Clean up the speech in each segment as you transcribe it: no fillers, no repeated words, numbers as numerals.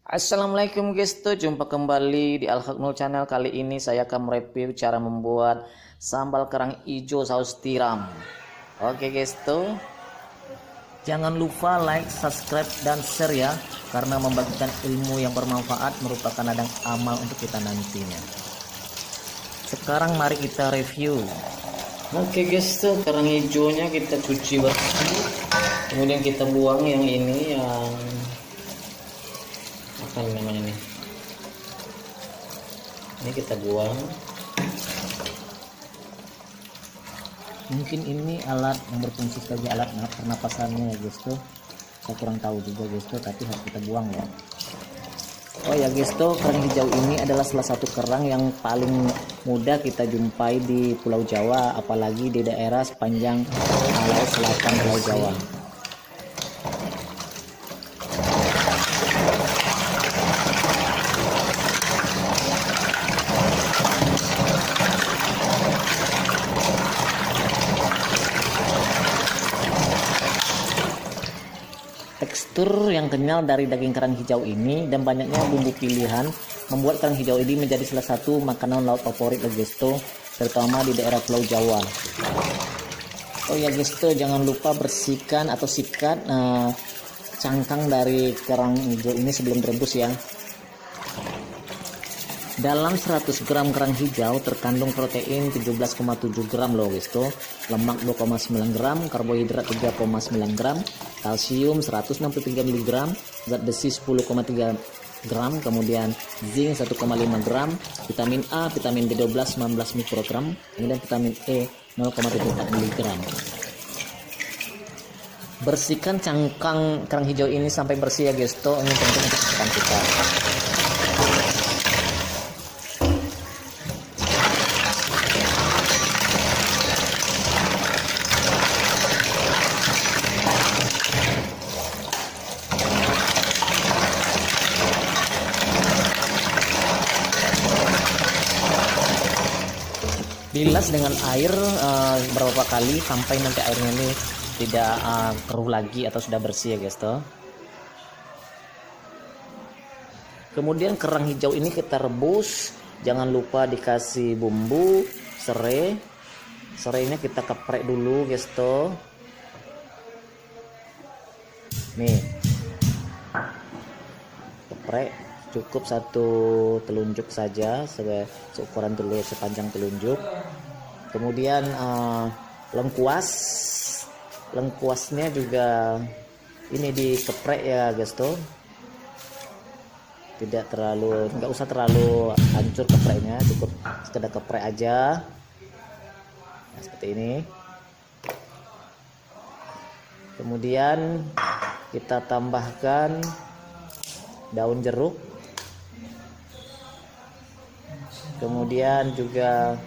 Assalamualaikum guys, jumpa kembali di Al Haknul Channel. Kali ini saya akan mereview cara membuat sambal kerang hijau saus tiram. Oke guys, jangan lupa like, subscribe, dan share ya, karena membagikan ilmu yang bermanfaat merupakan ladang amal untuk kita nantinya. Sekarang mari kita review. Oke guys, kerang hijaunya kita cuci bersih, kemudian kita buang yang ini, yang apa namanya ini kita buang. Mungkin ini alat yang berfungsi sebagai alat pernapasannya ya guys, saya kurang tahu juga guys, tapi harus kita buang ya. Oh ya guys, kerang hijau ini adalah salah satu kerang yang paling mudah kita jumpai di Pulau Jawa, apalagi di daerah sepanjang laut selatan Pulau Jawa. Tekstur yang kenyal dari daging kerang hijau ini dan banyaknya bumbu pilihan membuat kerang hijau ini menjadi salah satu makanan laut favorit guys, terutama di daerah Pulau Jawa. Oh ya guys, jangan lupa bersihkan atau sikat cangkang dari kerang hijau ini sebelum direbus ya. Dalam 100 gram kerang hijau terkandung protein 17,7 gram loh guys, lemak 2,9 gram, karbohidrat 3,9 gram, kalsium 163 mg, zat besi 10,3 gram, kemudian zinc 1,5 gram, vitamin A, vitamin B12 19 mikrogram, kemudian vitamin E 0,74 mg. Bersihkan cangkang kerang hijau ini sampai bersih ya guys, ini penting untuk kesehatan kita. Bilas dengan air beberapa kali sampai nanti airnya ini tidak keruh lagi atau sudah bersih ya guys. Kemudian kerang hijau ini kita rebus, jangan lupa dikasih bumbu serai. Serainya kita keprek dulu guys. Nih, keprek cukup satu telunjuk saja, seukuran telur sepanjang telunjuk. Kemudian lengkuasnya juga ini dikeprek ya guys, tidak terlalu, nggak usah terlalu hancur kepreknya, cukup sekedar keprek aja. Nah, seperti ini. Kemudian kita tambahkan daun jeruk, kemudian juga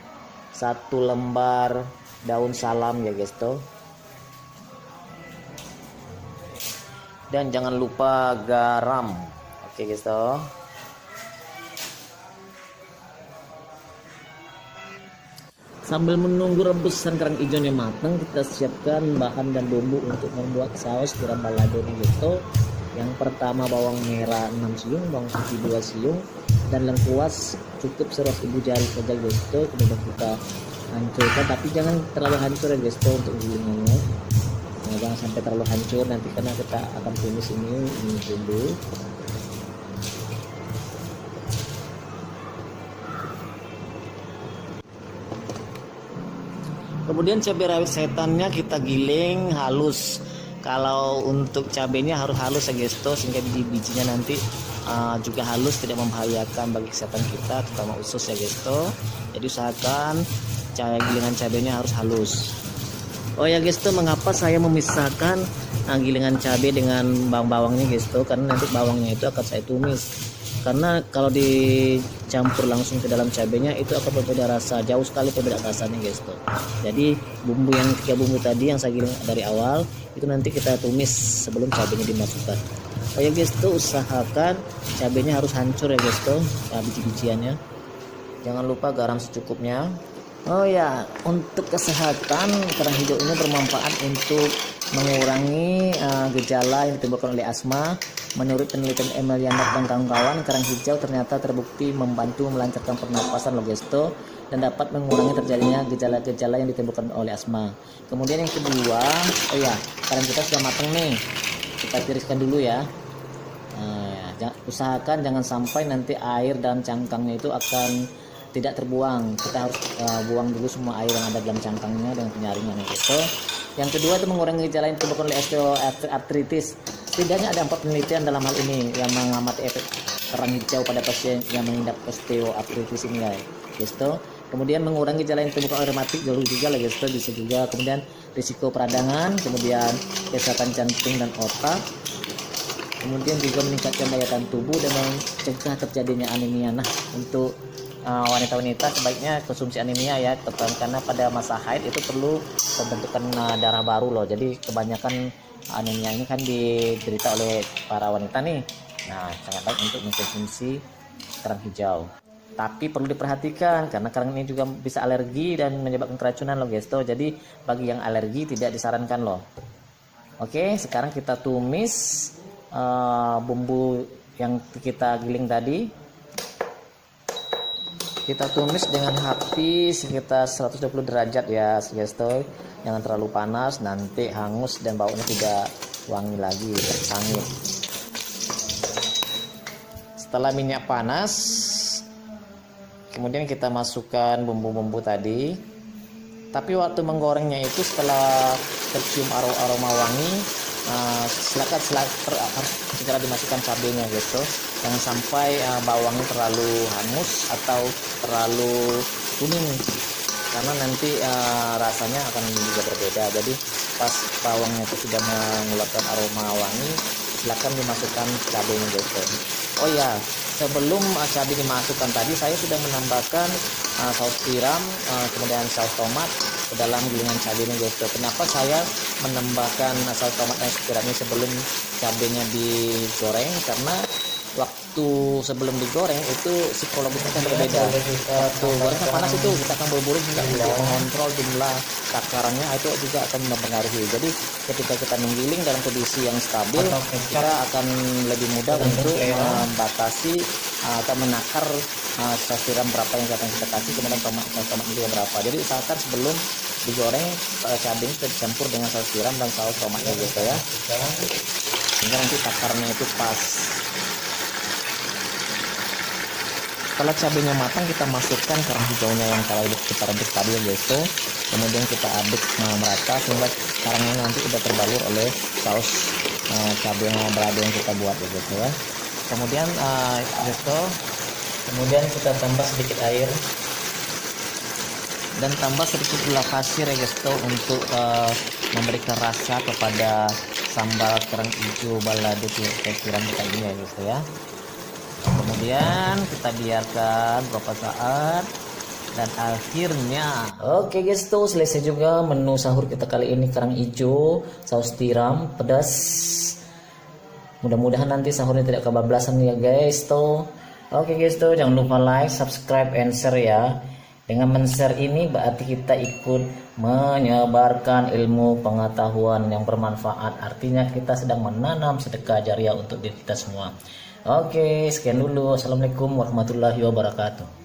1 lembar daun salam ya guys, dan jangan lupa garam. Oke guys, sambil menunggu rebusan kerang hijaunya matang, kita siapkan bahan dan bumbu untuk membuat saus tiram balado gitu. Yang pertama bawang merah 6 siung, bawang putih 2 siung, dan lengkuas cukup seras ibu jari saja guys. Kemudian kita hancurkan, tapi jangan terlalu hancur ya guys untuk gilingannya. Nah, jangan sampai terlalu hancur nanti, karena kita akan tumis ini bumbu. Kemudian cabai rawit setannya kita giling halus. Kalau untuk cabenya harus halus ya guys, sehingga biji-bijinya nanti juga halus, tidak membahayakan bagi kesehatan kita, terutama usus ya guys. Jadi usahakan gilingan cabenya harus halus. Oh ya guys, mengapa saya memisahkan gilingan cabai dengan bawang-bawangnya guys, karena nanti bawangnya itu akan saya tumis. Karena kalau dicampur langsung ke dalam cabenya itu akan berbeda rasa, jauh sekali perbedaan rasanya guys. Jadi bumbu yang 3 bumbu tadi yang saya giling dari awal itu nanti kita tumis sebelum cabenya dimasukkan. Oh ya guys, usahakan cabenya harus hancur ya guys, biji-bijiannya. Jangan lupa garam secukupnya. Oh ya, untuk kesehatan kerang hijau ini bermanfaat untuk mengurangi gejala yang ditimbulkan oleh asma. Menurut penelitian Emiliana dan kawan-kawan, kerang hijau ternyata terbukti membantu melancarkan pernapasan loh Gesto, dan dapat mengurangi terjadinya gejala-gejala yang ditimbulkan oleh asma. Kemudian yang kedua, kerang kita sudah matang nih, kita tiriskan dulu ya. Usahakan jangan sampai nanti air dalam cangkangnya itu akan tidak terbuang. Kita harus buang dulu semua air yang ada dalam cangkangnya dengan penyaringan gitu. Yang kedua itu mengurangi gejala yang ditimbulkan oleh osteoartritis. Setidaknya ada 4 penelitian dalam hal ini yang mengamati efek kerang hijau pada pasien yang mengidap osteoartritis ini ya, gitu. Kemudian mengurangi gejala yang ditimbulkan oleh rematik juga lah, gitu, bisa juga. Kemudian risiko peradangan, kemudian kesehatan jantung dan otak. Kemudian juga meningkatkan daya tahan tubuh dan mencegah terjadinya anemia. Nah, untuk wanita-wanita sebaiknya konsumsi anemia ya, karena pada masa haid itu perlu pembentukan darah baru loh. Jadi kebanyakan anemia ini kan diderita oleh para wanita nih. Nah, sangat baik untuk mengkonsumsi kerang hijau. Tapi perlu diperhatikan karena kerang ini juga bisa alergi dan menyebabkan keracunan loh Gesto. Jadi bagi yang alergi tidak disarankan loh. Oke, sekarang kita tumis bumbu yang kita giling tadi. Kita tumis dengan api sekitar 120 derajat ya Gesto. Jangan terlalu panas, nanti hangus dan baunya tidak wangi lagi, tersangit. Setelah minyak panas, kemudian kita masukkan bumbu-bumbu tadi. Tapi waktu menggorengnya itu setelah tercium aroma wangi, silakan segera dimasukkan cabenya gitu. Jangan sampai bawangnya terlalu hangus atau terlalu kuning, karena nanti rasanya akan juga berbeda. Jadi pas bawangnya itu sudah mengeluarkan aroma wangi, silakan dimasukkan cabenya gitu. Oh ya, sebelum cabai dimasukkan tadi saya sudah menambahkan saus tiram, kemudian saus tomat ke dalam gilingan cabenya gitu. Kenapa saya menambahkan saus tomat dan saus tiramnya sebelum cabenya digoreng? Karena waktu sebelum digoreng itu psikologisnya akan berbeda. Waktu gorengnya panas itu kita akan berburu hingga untuk mengontrol jumlah takarannya, itu juga akan mempengaruhi. Jadi ketika kita menggiling dalam kondisi yang stabil, kita akan lebih mudah untuk membatasi atau menakar saus tiram berapa yang akan kita kasih, kemudian saus tomat juga berapa. Jadi usahakan sebelum digoreng cabenya sudah dicampur dengan saus tiram dan saus tomatnya gitu ya, sehingga nanti takarnya itu pas. Setelah cabenya matang, kita masukkan kerang hijaunya yang kita rebus tadi gitu. Kemudian kita aduk merata sehingga kerangnya nanti udah terbalur oleh saus cabai yang berada yang kita buat gitu ya. Kemudian gitu. Kemudian kita tambah sedikit air dan tambah sedikit gula pasir ya Gesto untuk memberikan rasa kepada sambal kerang hijau balado tiram kita ini ya Gesto ya. Kemudian kita biarkan beberapa saat dan akhirnya oke Gesto, selesai juga menu sahur kita kali ini, kerang hijau saus tiram pedas. Mudah-mudahan nanti sahurnya tidak kebablasan ya guys tuh. Oke guys tuh, jangan lupa like, subscribe, and share ya. Dengan men-share ini berarti kita ikut menyebarkan ilmu pengetahuan yang bermanfaat. Artinya kita sedang menanam sedekah jariah untuk diri kita semua. Oke, sekian dulu. Assalamualaikum warahmatullahi wabarakatuh.